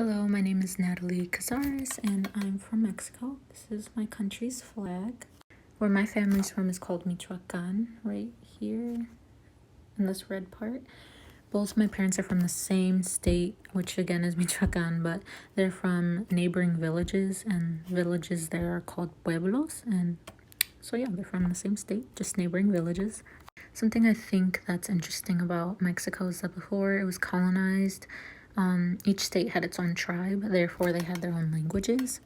Hello, my name is Natalie Cazares and I'm from Mexico. This is my country's flag. Where my family's from is called Michoacan, right here in this red part. Both my parents are from the same state, which again is Michoacan, but they're from neighboring villages, and villages there are called pueblos. And so yeah, they're from the same state, just neighboring villages. Something I think that's interesting about Mexico is that before it was colonized, each state had its own tribe, therefore they had their own languages.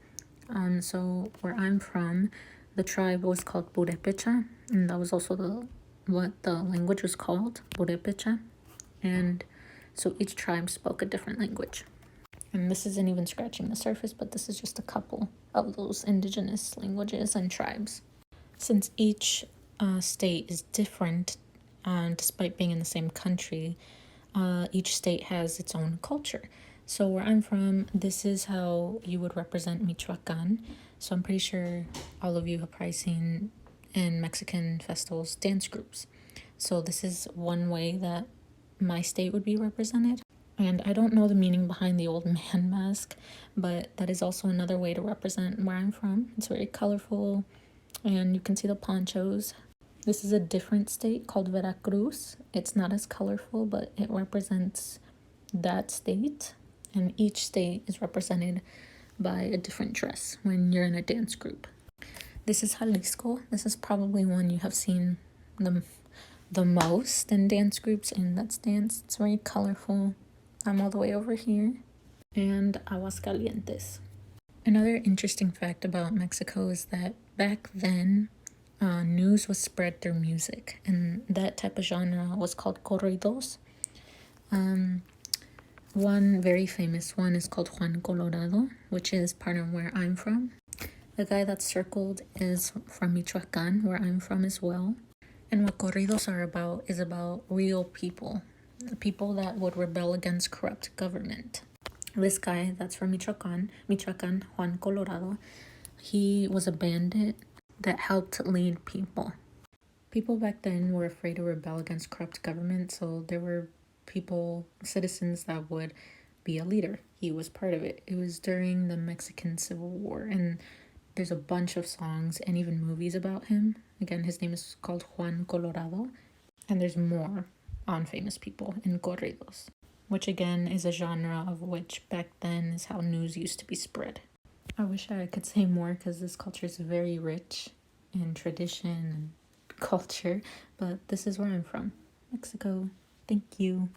So where I'm from, the tribe was called Purepecha, and that was also what the language was called, Purepecha. And so each tribe spoke a different language. And this isn't even scratching the surface, but this is just a couple of those indigenous languages and tribes. Since each state is different, despite being in the same country, each state has its own culture. So where I'm from, this is how you would represent Michoacan. So I'm pretty sure all of you have probably seen in Mexican festivals dance groups. So this is one way that my state would be represented. And I don't know the meaning behind the old man mask, but that is also another way to represent where I'm from. It's very colorful, and you can see the ponchos. This is a different state called Veracruz. It's not as colorful, but it represents that state. And each state is represented by a different dress when you're in a dance group. This is Jalisco. This is probably one you have seen the most in dance groups, and that's dance. It's very colorful. I'm all the way over here. And Aguascalientes. Another interesting fact about Mexico is that back then, news was spread through music, and that type of genre was called corridos. One very famous one is called Juan Colorado, which is part of where I'm from. The guy that's circled is from Michoacan, where I'm from as well. And what corridos are about is about real people, the people that would rebel against corrupt government. This guy that's from Michoacan, Juan Colorado, he was a bandit that helped lead people. People back then were afraid to rebel against corrupt government, so there were citizens that would be a leader. He was part of it. It was during the Mexican Civil War, and there's a bunch of songs and even movies about him. Again, his name is called Juan Colorado, and there's more on famous people in corridos, which again is a genre of which back then is how news used to be spread. I wish I could say more because this culture is very rich in tradition and culture, but this is where I'm from, Mexico. Thank you.